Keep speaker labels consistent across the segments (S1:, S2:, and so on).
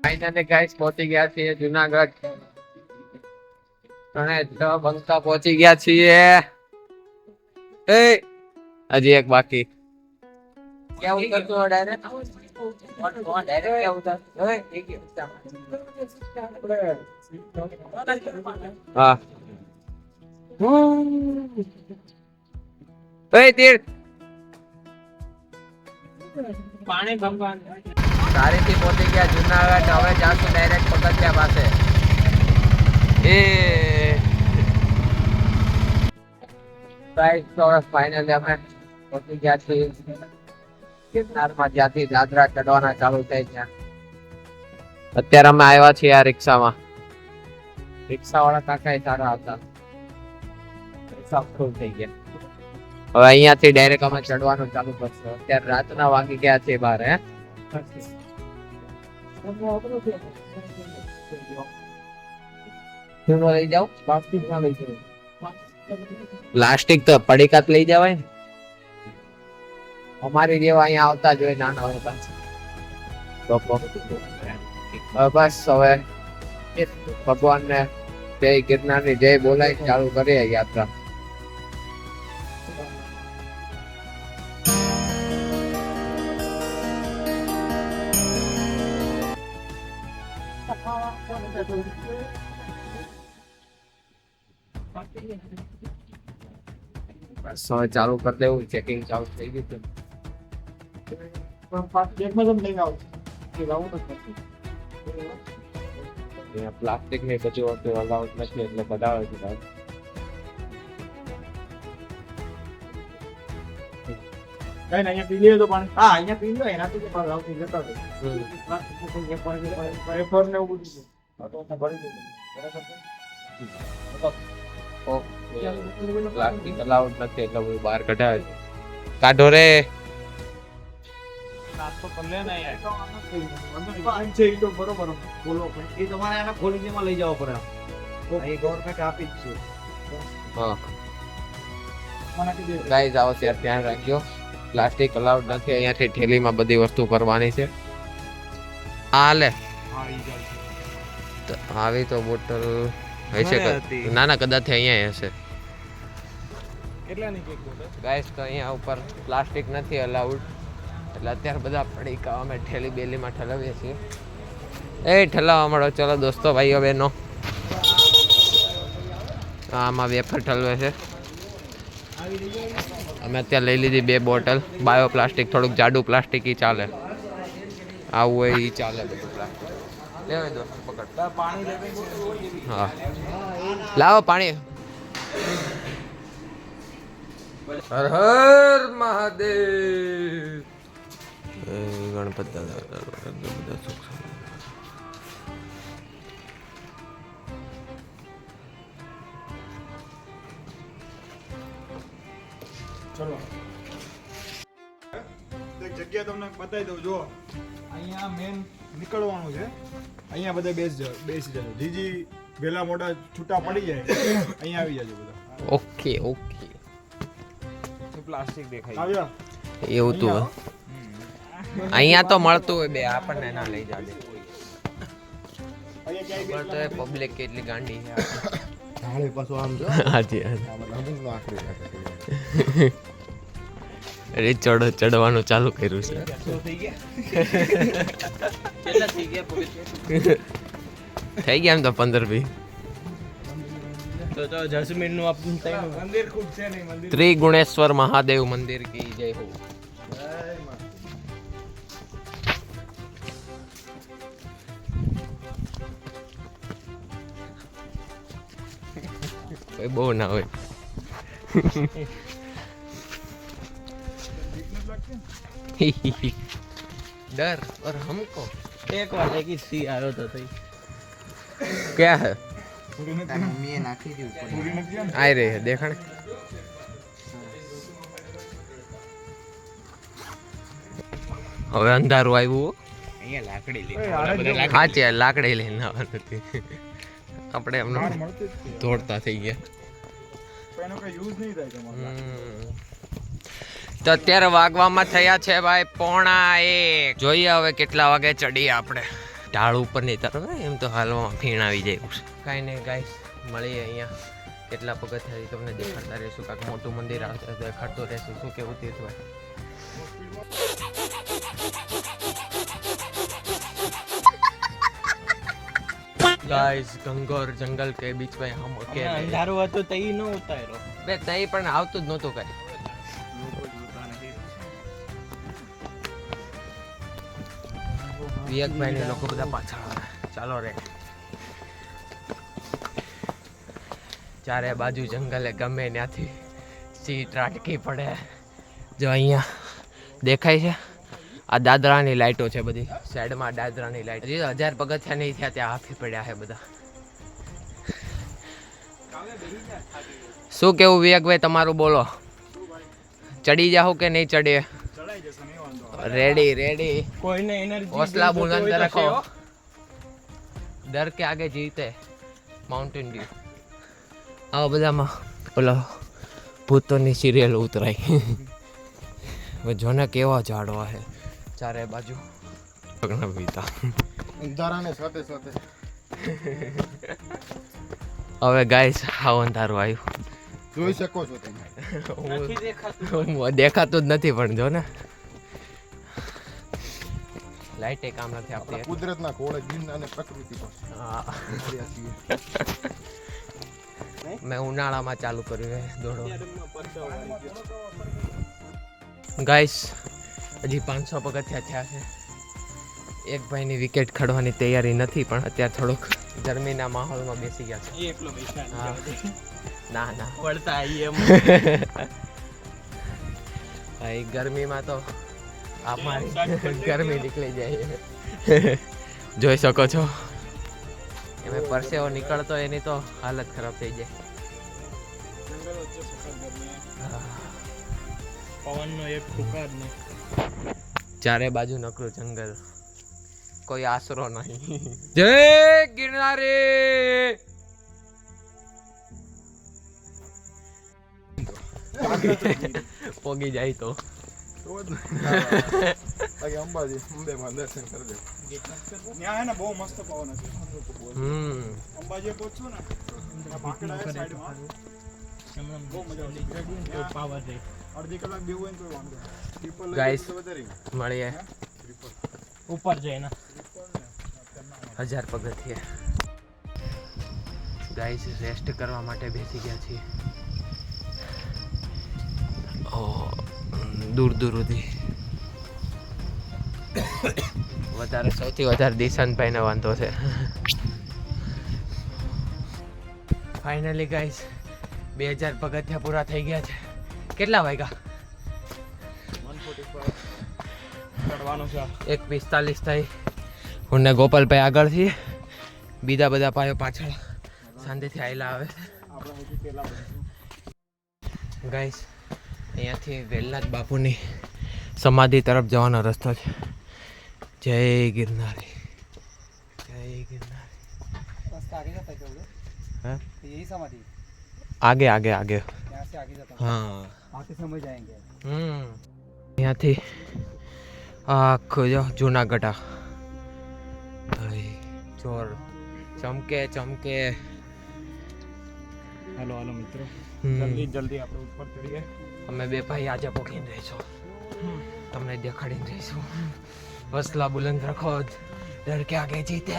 S1: Finally guys પહોંચી ગયા છીએ જુનાગઢ અને બંકા પહોંચી ગયા છીએ એ હજી એક બાકી क्या उतर तो डायरेक्ट क्या उतर हाँ तीर पानी भगवान सारेથી પહોંચી ગયા જુનાગઢ હવે જાશું ડાયરેક્ટ પગથિયા પાસે એ ગાઈસ તો ફાઇનલી અમે પહોંચી ગયા છીએ ગિરનારમાં જ્યાંથી દાદરા ચડવાના ચાલુ થાય ત્યાં અત્યારે અમે આવ્યા છીએ આ રિક્ષામાં રિક્ષાવાળા કાકા સારા હતા રિક્ષા ફૂલ થઈ ગયા હવે અહીંયાથી ડાયરેક્ટ અમે ચડવાનું ચાલુ કરશું અત્યારે રાતના વાગી ગયા છે બાર હે લઈ જાઓ પ્લાસ્ટિક તો પડીકાત લઈ જવાય ને અમારી જેવા અહીંયા આવતા જ હોય નાના હોય બસ હવે ભગવાનને જય ગિરનારની જય બોલાય ચાલુ કરીએ યાત્રા બસ હવે ચાલુ કરી દેવું ચેકિંગ ચાલુ થઈ ગયું પ્લાસ્ટિક ની કચી વસ્તુ અલાઉડ નથી એટલે બતાવે છે કઈ
S2: અહીંયા પી લે તો પાણી હા અહીંયા પી લો એનાથી તો પાણી આવતી જતા હોય પેપર ને એવું બધું તો ભરી દે
S1: પ્લાસ્ટિક અલાઉડ નથી એટલે બધું બહાર કઢાવે છે કાઢો રે
S2: નાસ્તો કરી લે ને યાર છે એ તો બરોબર બોલો એ તમારે આને ખોલીને માં લઈ જવો પડે એ ગવર્નમેન્ટ આપી જ છે
S1: હા ગાઈસ આવો ત્યારે ધ્યાન રાખજો પ્લાસ્ટિક અલાઉડ નથી અહીંયાથી થેલીમાં બધી વસ્તુ ભરવાની છે હાલે આવી તો બોટલ હશે ના ના કદાચ અહીંયા હશે
S2: કેટલાની કેક બોટલ
S1: ગાઈસ તો અહીંયા ઉપર પ્લાસ્ટિક નથી અલાઉડ એટલે અત્યારે બધા પડીકા અમે ઠેલી બેલીમાં ઠલાવીએ છીએ એ ઠલાવવા મળો ચલો દોસ્તો ભાઈઓ બહેનો આમાં વેફર ઠલવે છે અમે અત્યારે લઈ લીધી 2 બોટલ બાયો પ્લાસ્ટિક થોડુંક જાડું પ્લાસ્ટિક ઈ ચાલે આવું હોય ઈ ચાલે બધું પ્લાસ્ટિક લેવા દો પકડ
S2: પાણી લેવી
S1: હા લાવો પાણી હર હર મહાદેવ ગણપત દાદા બધા સુખ
S2: ચલો એક જગ્યા તમને બતાવી દઉં જો અહીંયા મેન નીકળવાનું છે અહીંયા બધા બેસી જજો જીજી વેલા મોટા છૂટા પડી જાય અહીંયા આવી જજો બધા
S1: ઓકે ઓકે
S2: પ્લાસ્ટિક દેખાય આવ્યા
S1: એવું તો અહીંયા તો મળતું હોય બે આપણને ના લઈ જાજે
S2: અહીંયા
S1: તો પબ્લિક કેટલી ગાંડી છે
S2: હાલે પાછો આમ જો
S1: હાજી હાજી અરે ચડવાનું ચાલુ કર્યું છે થઈ ગયા એમ તો 15-20
S2: તો જસમીન નું મંદિર ખૂબ છે નહીં મંદિર
S1: ત્રિગુણેશ્વર મહાદેવ મંદિર કી જય હો કોઈ બહુ ના હોય डर और हमको
S2: एक वाले की सी आयो तो सही
S1: क्या है
S2: मम्मी ने नाखी थी ऊपर पूरी नहीं किया
S1: आ रही है देखण હવે અંધારું આવ્યું
S2: અહીંયા લાકડી લે
S1: સાચી લાકડી લઈને આવવાનું હતી આપણે એમનો દોડતા થઈ ગયા
S2: એનો કઈ યુઝ નહીં થાય તમારે
S1: તો અત્યારે વાગવામાં થયા છે ભાઈ 1:45 જોઈએ હવે કેટલા વાગે ચડીએ આપણે ઢાળ ઉપરની તરફ એમ તો હાલમાં ફીણ આવી જાય છે. કાંઈ નહીં ગાઈસ, મળીએ અહીંયા કેટલા પગથિયાથી તમને દેખાડતા રહેશું. કાંઈક મોટું મંદિર આવશે દેખાડતો રહેશું. શું કેવું તીર્થભાઈ? गाइस गंगोर जंगल के बीच में हम अकेले
S3: अंधाરું હતું તઈ ન ઉતાર્યો
S1: બે તઈ પણ આવતું જ નહોતું કઈ. વિયકભાઈ ને લોકો બધા પાછળ આવે. ચાલો રે. ચારે બાજુ જંગલે ગમે ત્યાંથી સીટ રાટકી પડે. જો અહીંયા દેખાય છે આ દાદરાની લાઈટો છે બધી સાઈડમાં. દાદરાની લાઈટ હજી 1000 પગથિયા નહીં થયા ત્યાં હાફી પડ્યા છે બધા. શું કેવું વિવેકભાઈ તમારું બોલો? ચડી જાઓ કે નહીં ચડીએ? Ready ready.
S3: કોઈને એનર્જી
S1: हौसला बुलंद रखो. डर के आगे जीते. Mountain Dew. આવા બધામાં ઓલો ભૂતોની સિરિયલ ઉતરાઈ. જોને કેવા ઝાડવા છે ચારે બાજુ.
S2: અંધારાને સાથે સાથે
S1: હવે ગાઈસ આવો અંધારું આવ્યું.
S2: જોઈ શકો છો તમે.
S3: નથી દેખાતું.
S1: દેખાતું જ નથી પણ જો ને લાઈટે કામ નથી આપતી.
S2: કુદરતના ખોળે જીન અને પ્રકૃતિ પર.
S1: હા. મેં ઉનાળામાં ચાલુ કર્યું છે દોડો. ગાઈસ હજી 500 પગથિયા થયા છે. એક ભાઈની વિકેટ ખડવાની તૈયારી નથી પણ અત્યારે થોડુંક ગરમીના માહોલમાં બેસી ગયા છે.
S3: એ એકલો બેસા
S1: હા. ના ના
S3: પડતા આઈએ એમ
S1: ભાઈ ગરમીમાં તો અમારી ગરમી નીકળી જાય. જોઈ શકો છો એમાં પરસેવો નીકળતો એની તો હાલત ખરાબ થઈ જાય.
S3: પવનનો એક ફુકાર નહીં.
S1: ચારે બાજુ નકરું જંગલ, કોઈ આશરો નહીં. જય ગિરનારી. પોગી જાય તો
S2: અંબાજી અંબેમાં દર્શન કરી દે. ત્યાં હે ને બહુ મસ્ત પવન હશે. અંબાજી પહોંચો ને ત્યાં ભાકડા છે સાઈડમાં. બહુ મજા આવશે.
S3: પાવર રે
S2: અડધી કલાક બેવું હોય ને કોઈ વાંધો નહીં.
S1: ગાઈસ મળીએ
S3: ઉપર જઈને
S1: 1000 પગથિયા. ગાઈસ રેસ્ટ કરવા માટે બેસી ગયા છીએ. દૂર દૂર સુધી વધારે સૌથી વધારે દિશાનભાઈને વાંધો છે. ફાઇનલી ગાઈસ 2000 પગથિયા પૂરા થઈ ગયા છે. કેટલા વાગ્યા?
S2: 145 ચડવાનું છે.
S1: 1:45 થઈ. હું ને ગોપાલભાઈ આગળથી, બીજા બધા પાયો પાછળ શાંતિથી આવેલા આવે.
S2: આપણે હજી પહેલા
S1: ગાઈસ અહીંયાથી વેલનાથ બાપુની સમાધિ તરફ જવાનો રસ્તો છે. જય ગિરનારી, જય ગિરનારી. हाँ?
S3: यही समाधि
S1: आगे आगे आगे
S3: यहाँ से आगे जाता
S1: हाँ.
S3: आगे समझ जाएंगे.
S1: અહીંયાથી આખું જો જુનાગઢ ચોર ચમકે ચમકે.
S2: હાલો હાલો મિત્રો,
S1: હમ.
S2: જલ્દી આપણે ઉપર ચડીએ.
S1: અમે બે ભાઈ આજે પોખીને રહીશું, તમને દેખાડીને રહીશું. હौसला बुलंद रखो, डर के आगे जीते.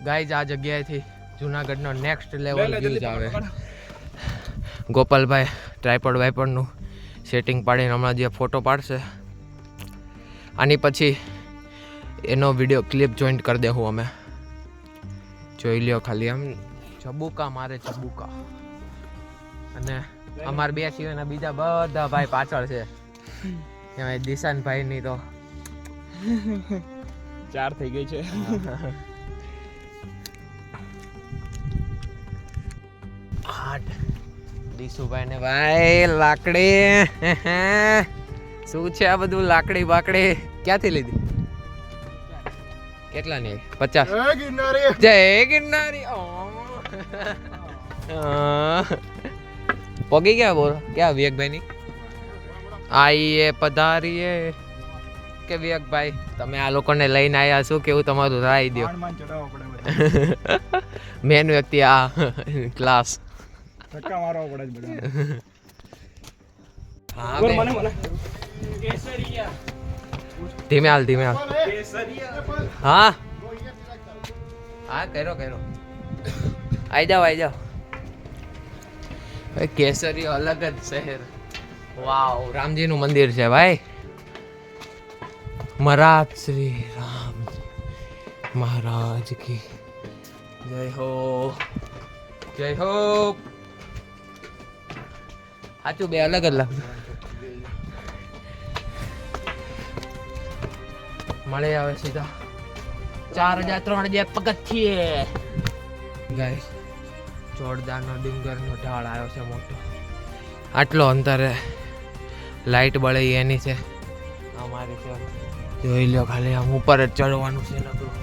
S1: ગાઈઝ આ જગ્યાએથી જુનાગઢનો નેક્સ્ટ લેવલ વ્યૂઝ આવે. ગોપાલભાઈ ટ્રાયપોડ વાઇપરનું સેટિંગ પાડીને હમણાં જે ફોટો પાડશે, આની પછી એનો વિડીયો ક્લિપ જોઈન્ટ કરી દેવું અમે. જોઈ લ્યો ખાલી આમ ચબુકા મારે ચબુકા. અને અમારા બે સિવાયના બીજા બધા ભાઈ પાછળ છે. એમાં દિશાનભાઈની તો
S3: 4 થઈ ગઈ છે.
S1: દીશુભાઈ ને ભાઈ લાકડી શું છે આ બધું? લાકડી બાકડી ક્યાંથી લીધી? કેટલાની? 50.
S2: ગિરનારી,
S1: જય ગિરનારી. પોગી ગયા બોલો ક્યાં વિવેકભાઈ ની? આઈએ પધારીએ. કે વિવેકભાઈ તમે આ લોકોને લઈને આવ્યા શું કેવું તમારું રાય દો.
S2: માંડ ચડાવવો પડે બધા.
S1: મેન વ્યક્તિ આ ક્લાસ.
S2: ધક્કા મારવા પડે જ બધા.
S1: હા
S2: બોલ
S1: બે.
S2: મને
S1: ધીમે હાલ હા હા કર્યો આઈ જાઓ ભાઈ કેસરીઓ અલગ જ શહેર. વાવ રામજીનું મંદિર છે ભાઈ. મહારાજ શ્રી રામ મહારાજ કી જય હો. સાચું બે અલગ જ લાગે. મળે આવે સીધા 4003 પગથિયે. ગાઈસ જોરદારનો ડુંગરનો ઢાળ આવ્યો છે મોટો. આટલો અંતરે લાઈટ બળે એની છે અમારી છે. જોઈ લો ખાલી આમ ઉપર જ ચડવાનું છે નકરું.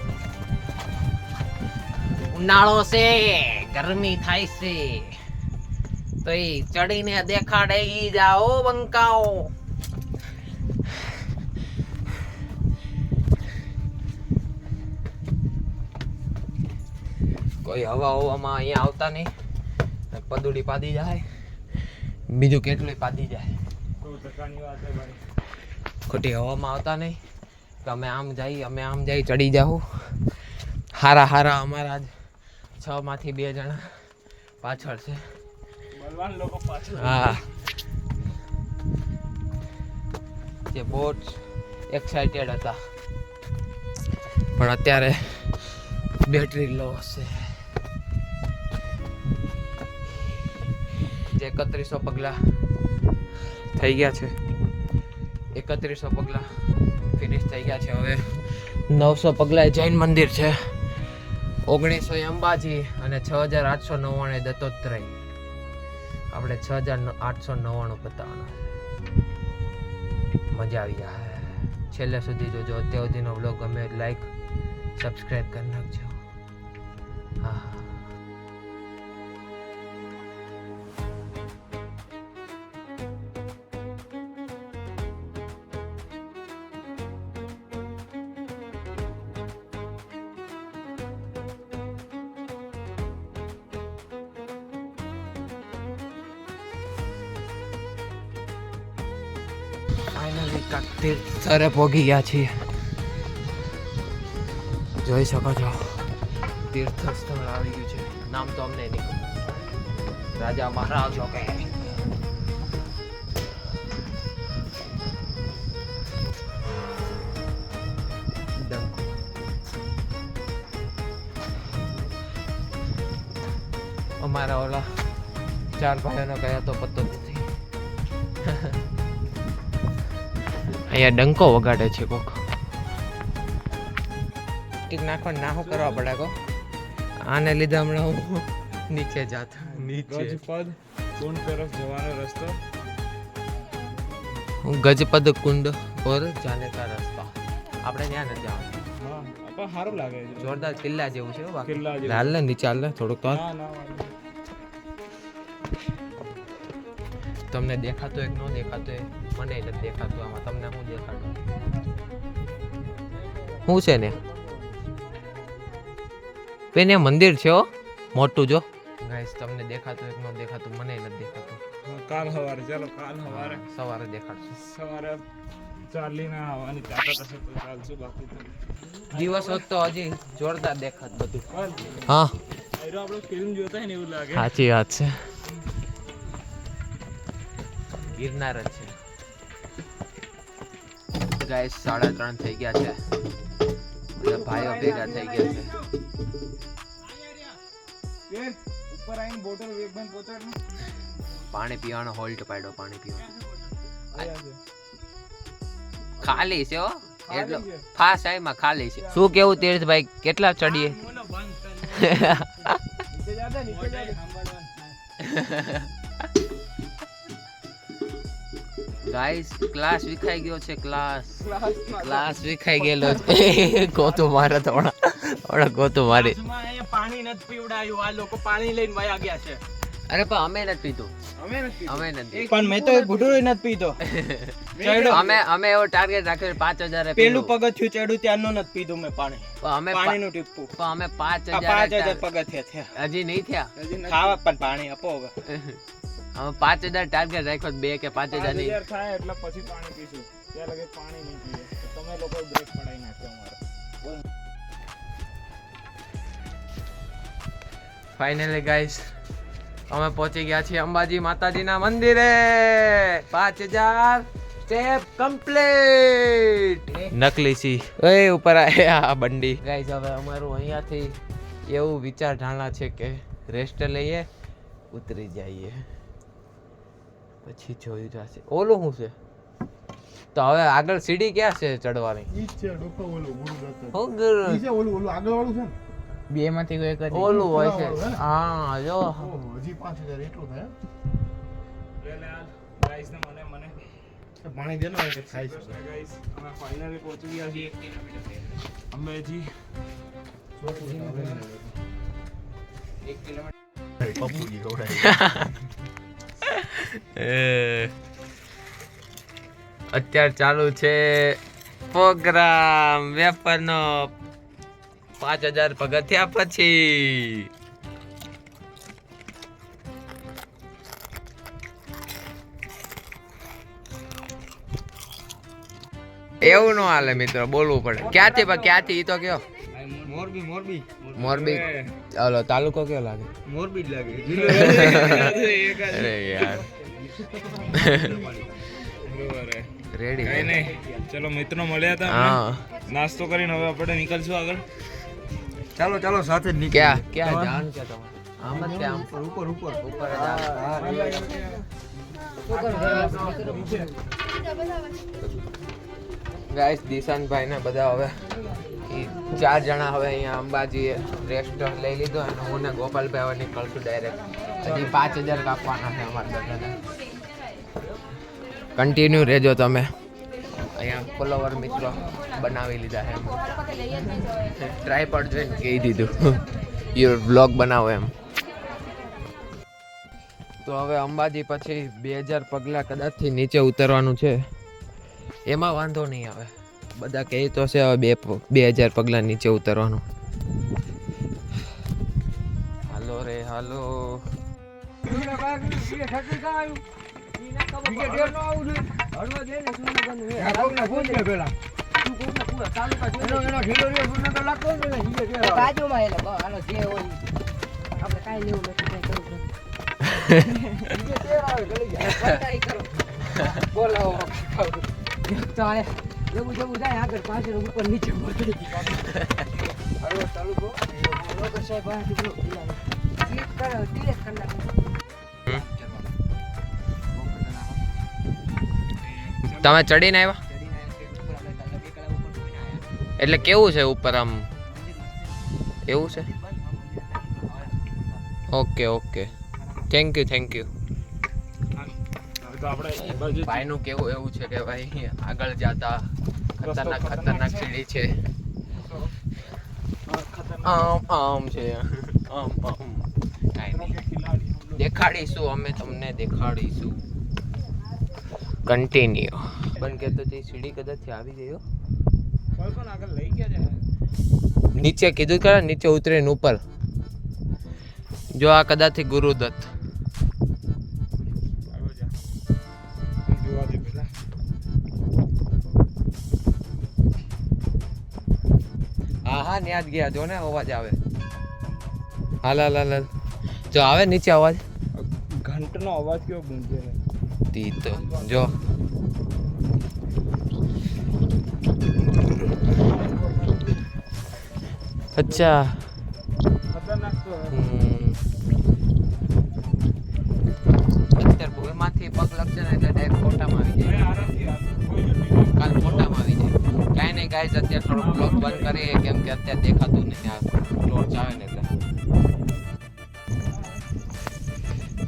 S1: ઉનાળો છે ગરમી થાય છે તો એ ચડીને દેખાડે ઈ જાઓ બંકાઓ. કોઈ હવામાં અહીંયા આવતા નહીં. પદુડી પાદી જાય બીજું કેટલું પાદી જાય. ખોટી હવામાં આવતા નહીં કે અમે આમ જાય ચડી જાઉં. હારા અમારા જ 6 માંથી 2 જણા પાછળ છે.
S2: બલવાન લોકો પાછળ.
S1: હા જે બોટ એક્સાઇટેડ હતા પણ અત્યારે બેટરી લો છે. જે 3100 પગલા થઈ ગયા છે. 3100 પગલા ફિનિશ થઈ ગયા છે. હવે 900 પગલા જૈન મંદિર છે. 1900 અંબાજી અને 6899 દત્તોત્રેય. આપણે 6899 બતાવવાના છે. મજા આવી જાય. છેલ્લે સુધી જોજો. અત્યાર સુધીનો વ્લોગ ગમે લાઈક સબસ્ક્રાઇબ કરી નાખજો. હા ફાઇનલી તીર્થસ્થળે પહોંચી ગયા છીએ. જોઈ શકો છો તીર્થ સ્થળ આવી ગયું છે. નામ તો અમને નહીં ખબર. રાજા મહારાજો કે અમારા ઓલા 4 ભાઈઓનો કયા તો પતો નથી. અહીંયા ડંકો વગાડે છે કોક. ટીક નાખવાનું ના કરવા પડે કો. આને લીધે હમણાં હું નીચે જાતો. નીચે
S2: ગજપદ કુંડ તરફ જવાનો રસ્તો.
S1: ગજપદ કુંડ ઓર જાને કા રસ્તા. આપણે ત્યાં નથી જવાનું.
S2: હા પણ સારું લાગે છે.
S1: જોરદાર કિલ્લા જેવું છે.
S2: કિલ્લા જેવું.
S1: હાલ ને નીચે હાલ ને થોડુંક તો
S2: ના
S1: તમને દેખાતો એક ન દેખાતો એ મને નથી દેખાતું. આમાં તમને શું દેખાતું શું છે ને પેને મંદિર છે હો મોટું. જો ગાઈસ તમને દેખાતું એક ન દેખાતું મને નથી દેખાતું.
S2: કાલ સવારે ચાલો કાલ
S1: સવારે દેખાડશે.
S2: સવારે ચાલીને આવવાની તાકાત હશે તો ચાલશું. બાકી તો
S1: દિવસ હોત તો હજી જોરદાર દેખાત બધું.
S2: કાલ
S1: હા
S2: આપણે ફિલ્મ જોતા હોય ને એવું લાગે.
S1: સાચી વાત છે. ગિરનાર જ છે ગાઈસ. 3:30 થઈ ગયા છે. બધા ભાઈઓ ભેગા થઈ ગયા છે.
S2: બેન ઉપર આવીને બોટલ વેગમાં પહોંચાડ ને.
S1: પાણી પીવાનો હોલ્ટ પાડ્યો. પાણી પીવાનો
S2: આયા છે.
S1: ખાલી છે હો.
S2: ખાલી
S1: એટલો
S2: છે.
S1: ફાસ આઈમાં ખાલી છે. શું કેવું તીર્થભાઈ કેટલા ચડીએ?
S2: નીચે જાતે નીચે જાતે.
S1: ગાઈસ ક્લાસ વિખાઈ ગયો છે. ક્લાસ
S2: ક્લાસ
S1: વિખાઈ ગયેલો છે. ગોતું મારે તો હમણાં ગોતું મારી.
S3: પાણી નથી પીવડાયું. આ લોકો પાણી લઈને વયા ગયા છે.
S1: અરે પણ અમે નથી પીતું,
S2: અમે નથી
S1: અમે નથી.
S3: પણ મેં તો ઘૂંટડું નથી પીતો. ચડ્યો.
S1: અમે એવો ટાર્ગેટ રાખ્યો 5000
S3: પેલું પગથિયું ચડ્યું ત્યારનું નથી પીધું મેં પાણી.
S1: અમે
S3: પાણીનું ટીપું.
S1: અમે
S3: આ 5000
S1: 5000
S3: પગથિયા થયા.
S1: હજી નહીં થયા.
S2: હજી નથી.
S3: ખાવા પણ પાણી આપો હવે.
S1: અમે 5000 ટાર્ગેટ રાખ્યો 2 કે 5000 નહીં.
S2: 5000 થાય એટલે પછી પાણી પીશું. ત્યાં લગે પાણી નહીં પીએ. તો તમે લોકો બ્રેક પડાવી નાખ્યો અમારો.
S1: ફાઇનલી ગાઈસ અમે પહોંચી ગયા છીએ અંબાજી માતાજીના મંદિરે. 5000 સ્ટેપ કમ્પ્લીટ. નકલી સી એ ઉપર આ બંડી. ગાઈસ હવે અમારું અહીંયાથી એવું વિચાર ધારણા છે કે રેસ્ટ લઈએ, ઉતરી જઈએ, પછી જોયું જશે. ઓલું શું છે? તો હવે આગળ સીડી ક્યાં છે ચડવાની?
S2: ઈ છે ડોકો ઓલું ગુરુદત્ત.
S1: હું ગુરુ-
S2: ઈ છે ઓલું આગળ વાળું છે ને.
S3: બે માંથી કોઈ એક જ.
S1: ઓલું હોય છે.
S2: ઓલું
S1: હા જો
S2: ઓહો, હજી 5000 એટલું થાય. ગાઈસ ને મને પાણી દેનો હોય કે ખાઈ શકે. ગાઈસ અમે ફાઇનલી પહોંચી ગયા છીએ 1 કિલોમીટર. અમે હજી 1 કિલોમીટર પપ્પુજી ગોડાઈ.
S1: અત્યારે ચાલુ છે પ્રોગ્રામ વેપારનો. 5000 પગથિયા પછી એવું નો હાલે મિત્રો, બોલવું પડે. ક્યાંથી ઈ તો કયો?
S3: મોરબી મોરબી
S1: મોરબી. ચાલો તાલુકો કયો લાગે?
S3: મોરબી જ લાગે.
S1: અરે યાર રેડી.
S2: કઈ નહીં, ચલો મિત્રો મળ્યા હતા.
S1: હા
S2: નાસ્તો કરીને હવે આપણે નીકળશું આગળ.
S3: ચાલો ચાલો સાથે જ
S1: ક્યાં ક્યાં જાણ કે તમે? આમ જ કે આમ
S3: ઉપર ઉપર
S1: ઉપર જ આમ. ગાઈસ દિશાનભાઈ ને બધા હવે ઈ 4 જણા હવે અહીંયા અંબાજીએ રેસ્ટ લઈ લીધો અને હું ને ગોપાલભાઈ હવે નીકળશું ડાયરેક્ટ. હજી 5000 કાપવાના છે અમારા બધાને. કન્ટિન્યુ રહેજો તમે. અહીંયા ફોલોવર મિત્રો બનાવી લીધા છે. ટ્રાયપોડ જોઈને કહી દીધું યોર બ્લોગ બનાવો એમ. તો હવે અંબાજી પછી 2000 પગલા કદાચથી નીચે ઉતરવાનું છે. એમાં વાંધો નહીં આવે, બધા કહે તો છે હવે 2000 પગલા નીચે ઉતરવાનું. હાલો રે હાલો. તમે ચડીને આવ્યા એટલે કેવું છે ઉપર આમ? એવું છે? Okay okay, thank you.
S2: તો આપણે એ બાજુ
S1: ભાઈનું કેવું એવું છે કે ભાઈ આગળ જતા ખતરનાક સીડી છે. આમ છે આમ કાંઈ નહીં, દેખાડીશું અમે તમને, દેખાડીશું. કન્ટિન્યુ. પણ કહેતો તે સીડી કદાચ આવી ગયો.
S2: કોઈ પણ આગળ લઈ ગયા છે.
S1: નીચે કીધું ખરા, નીચે ઉતરીને ઉપર જો આ કદાચ ગુરુદત્ત.
S2: આગળ જા. જોવા દે પેલા.
S1: હા ન્યા જ ગયા. જો ને અવાજ આવે. હાલ જો આવે નીચે અવાજ.
S2: ઘંટનો અવાજ કેવો ગુંજે છે.
S1: તી તો જો અચ્છા.
S2: ખતરનાક તો
S1: અત્યારે ભૂલમાંથી પગ લગશે ને એટલે ડાયરેક્ટ ફોટામાં આવી જાય.
S2: આરામથી કોઈ
S1: કાલ ફોટામાં આવી જાય. કાંઈ નહીં ગાઈસ, અત્યારે થોડો બ્લોગ બંધ કરીએ કેમ કે અત્યારે દેખાતું નહીં. આ ટોર્ચ આવે ને એટલે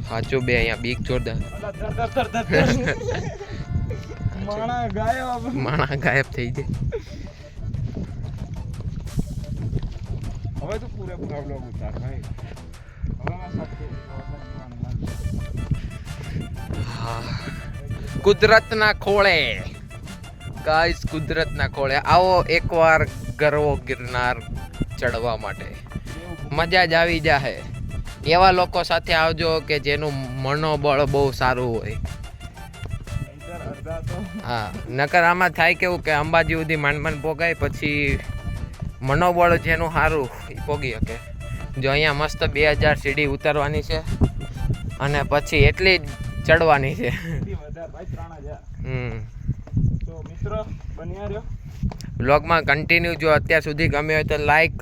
S1: સાચું બે અહીંયા બીક જોરદાર. માણા ગાયબ થઈ જાય.
S2: હવે તો પૂરેપૂરા બ્લોગ ઉતાર ભાઈ.
S1: કુદરતના ખોળે ગાઈસ, કુદરતના ખોળે આવો એકવાર ગરવો ગિરનાર ચડવા માટે. મજા જ આવી જાહે. એવા લોકો સાથે આવજો કે જેનું મનોબળ બહુ સારું હોય. હા, નકર આમાં થાય કેવું કે અંબાજી સુધી માંડ પોગાય, પછી મનોબળ જેનું સારું એ પોગી શકે. જો અહીંયા મસ્ત 2000 સીડી ઉતરવાની છે અને પછી એટલી જ ચડવાની છે.
S2: તો મિત્રો બન્યા રહ્યો
S1: બ્લોગમાં કન્ટિન્યુ. જો અત્યાર સુધી ગમે હોય તો લાઈક,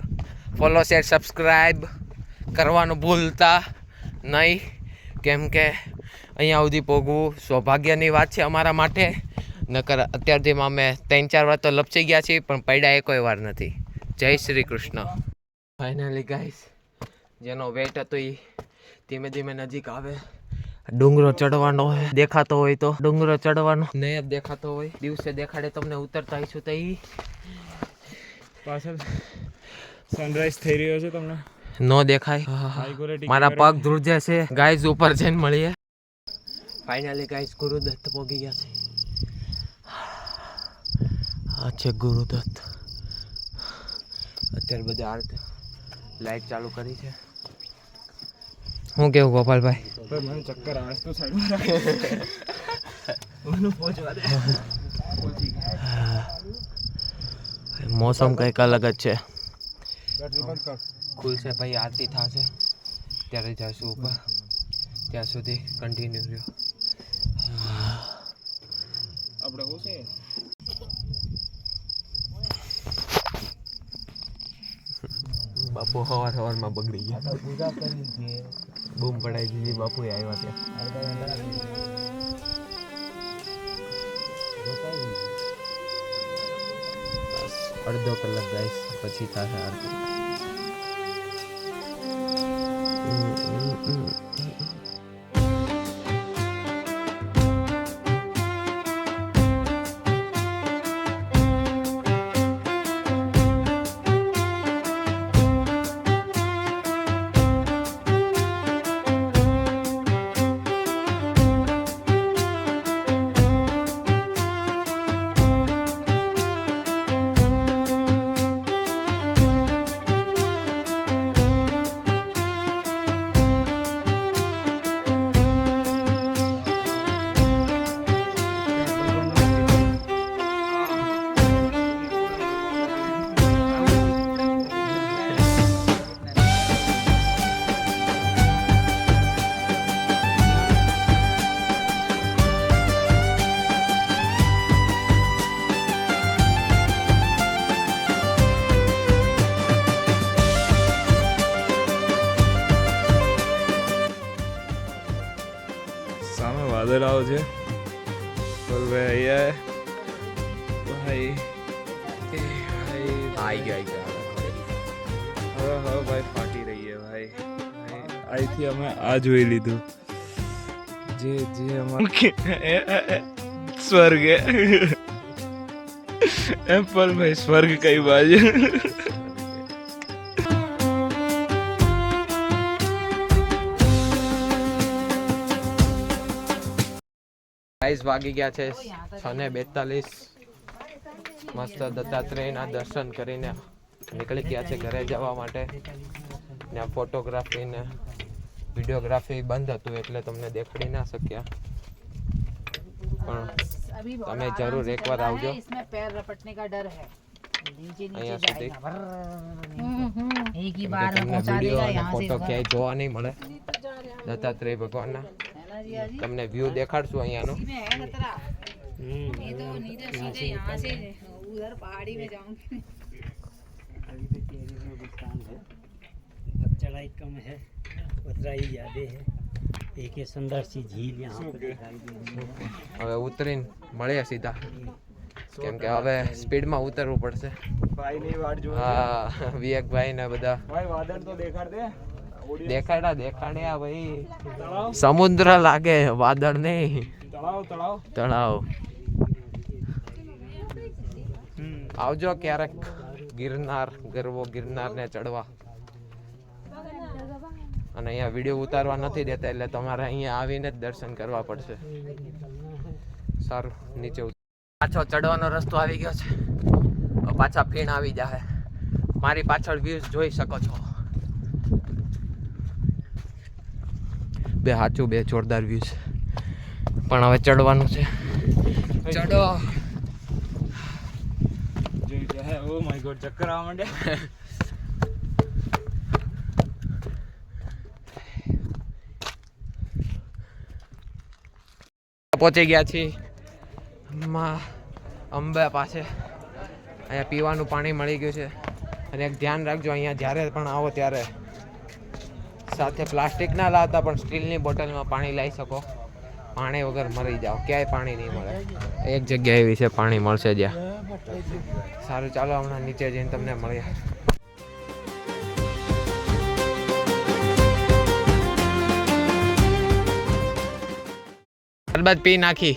S1: ફોલો, શેર, સબસ્ક્રાઈબ કરવાનું ભૂલતા નહીં, કેમ કે અહીંયા સુધી પહોંચવું સૌભાગ્યની વાત છે અમારા માટે. નકર અત્યારથીમાં અમે 3-4 વાર તો લપસી ગયા છીએ, પણ પડ્યા એ કોઈ વાર નથી. જય શ્રી કૃષ્ણ. ફાઇનલી ગાઈસ, જેનો વેટ હતો એ ધીમે ધીમે નજીક આવે. ડુંગરો ચડવાનો હોય, દેખાતો હોય તો ડુંગરો ચડવાનો નહીં દેખાતો હોય. દિવસે દેખાડે તમને ઉતરતા હશું તો એ
S2: પાછળ સનરાઈઝ થઈ રહ્યો છે, તમને
S1: નો દેખાય. મારા પગ ધ્રુજે છે. ગાઈઝ ઉપર જઈને મળીએ. ફાઇનલી ગાઈઝ ગુરુદત્ત પહોંચી ગયા છે. આ છે ગુરુદત્ત. અત્યારે બધા આરતી લાઈટ ચાલુ કરી છે. હું કેવું ગોપાલભાઈ?
S2: મને ચક્કર આવે તો સાઈડમાં મને પહોંચવા દે.
S1: મોસમ કંઈક અલગ જ છે. ખુલશે ભાઈ, આરતી થશે ત્યારે જઈશું ઉપર. ત્યાં સુધી કન્ટિન્યુ રહ્યો.
S2: આપણે શું છે
S1: બાપુ સવારમાં બગડી ગયા. બૂમ પડાઈ દીધી બાપુ આવ્યા ત્યાં. અડધો કલાક ગાઈસ પછી થશે આરતી.
S2: સામે વાદળાઓ છે. ભાઈ ભાઈ
S1: આવી ગયા.
S2: હવે ભાઈ ફાટી રહી છે ભાઈ. અહીંથી અમે આ જોઈ લીધું જે સ્વર્ગ એપલ ભાઈ, સ્વર્ગ કઈ બાજુ.
S1: ગાઈસ વાગી ગયા છે 6:42. મસ્ત દત્તાત્રેયના દર્શન કરીને નીકળી ગયા છે ઘરે જવા માટે. ત્યાં ફોટોગ્રાફી ને વિડીયોગ્રાફી બંધ હતું એટલે તમને દેખાડી ના શક્યા, પણ તમે જરૂર એકવાર આવજો અહીંયા સુધી. તમને વિડીયો અને ફોટો ક્યાંય જોવા નહીં મળે દત્તાત્રેય ભગવાનના. તમને વ્યૂ દેખાડશું અહીંયાનો.
S4: चढ़ाई कम है, उतराई ज्यादा है. एक ये सुंदर सी झील यहाँ पर दिखाई दे रही है.
S1: હવે ઉતરીને મળીએ સીધા, કેમ કે હવે સ્પીડમાં ઉતરવું પડશે.
S2: ભાઈની વાટ જો.
S1: હા, વિવેકભાઈ ને બધા
S2: ભાઈ વાદળ તો દેખાડ દે.
S1: દેખાડ્યા ભાઈ. સમુદ્ર લાગે, વાદળ નહીં. તળાવ. આવજો ક્યારેક ગિરનાર, ગરવો ગિરનાર ને ચડવા. અને અહીંયા વિડીયો ઉતારવા નથી દેતા, એટલે તમારે અહીંયા આવીને જ દર્શન કરવા પડશે. સારું, નીચે પાછો ચડવાનો રસ્તો આવી ગયો છે. હવે પાછા ફીણ આવી જાય. મારી પાછળ વ્યૂઝ જોઈ શકો છો. બે સાચું, બે જોરદાર વ્યૂઝ. પણ હવે ચડવાનું છે. ચડો.
S3: ઓ માય ગોડ, ચક્કર આવવા માંડ્યા.
S1: પહોંચી ગયા છીએ અંબે પાસે. અહીંયા પીવાનું પાણી મળી ગયું છે. અને એક ધ્યાન રાખજો, અહીંયા જ્યારે પણ આવો ત્યારે સાથે પ્લાસ્ટિક ના લાવતા, પણ સ્ટીલની બોટલમાં પાણી લઈ શકો. પાણી વગર મરી જાઓ, ક્યાંય પાણી નહીં મળે. એક જગ્યા એવી છે પાણી મળશે જ્યાં. સારું, ચાલો હમણાં નીચે જઈને તમને મળીએ. ત્યારબાદ પી નાખી.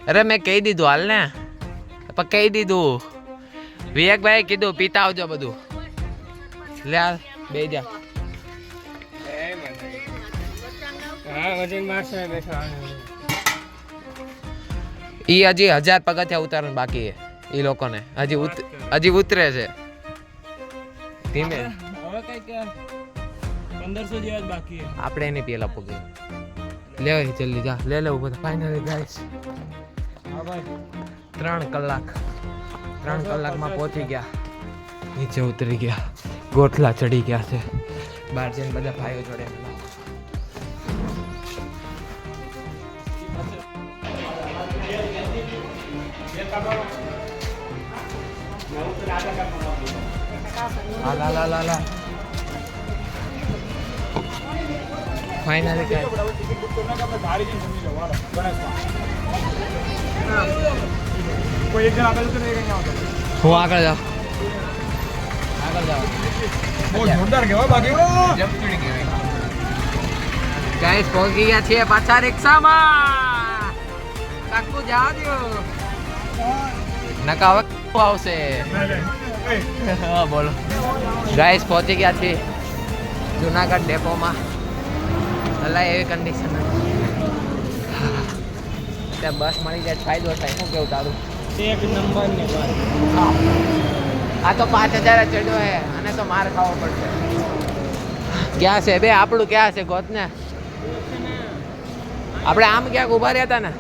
S1: અરે મેં કહી દીધું હાલ ને, પણ કહી દીધું. વિવેકભાઈ કીધું પીતા આવજો બધું. લે હાલ, બે જા. ઈ હજી 1000 પગથિયા ઉતારવાનું બાકી છે ઈ લોકોને. હજી ઉતરે છે ધીમે.
S3: હવે કઈક 1500 જેવા જ બાકી છે.
S1: આપણે એની પેલા પગે લે જલ્દી જા. લે ઉભો થા. ફાઇનલી ગાઈસ,
S3: હા ભાઈ,
S1: 3 કલાકમાં પહોંચી ગયા. નીચે ઉતરી ગયા, ગોઠલા ચડી ગયા છે. બહાર જઈને બધા ભાઈઓ જોડે લા ફાઇનલી ગાઈસ,
S2: કોઈ એક જણ આગળ ઉતરે, એક અહીંયા આવતો.
S1: હું આગળ જાઉં.
S2: બહુ જોરદાર કહેવાય. બાકી
S1: ગાઈસ પહોંચી ગયા છીએ પાછા રિક્ષામાં. કાકુ જાવ દો નકા હવે આવશે. હા બોલો ગાઈસ, પહોંચી ગયા છીએ જુનાગઢ ડેપોમાં. હલાય એવી કન્ડિશન ત્યાં બસ મળી જાય ફાયદો થાય. શું કેવું તારું?
S3: એક નંબર ને
S1: આ તો 5000 ચડ્યો હે, અને તો માર ખાવો પડશે. ક્યાં છે બે આપણું? ક્યાં છે ગોત ને? આપણે આમ ક્યાંક ઉભા રહ્યા હતા ને.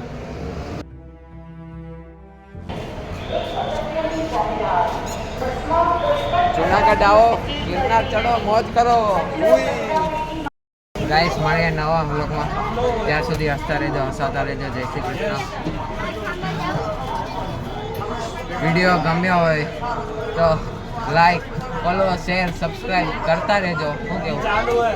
S1: જુનાગઢ આવો, ગિરનાર ચડો, મોજ કરો. ગાઈસ મળીએ નવા બ્લોગમાં. ત્યાં સુધી હસતા રહેજો, હસાતા રહેજો. જય શ્રી કૃષ્ણ. વિડીયો ગમ્યો હોય તો લાઈક, ફોલો, શેર, સબસ્ક્રાઇબ કરતા રહેજો. શું કેવું?
S3: ચાલુ હે.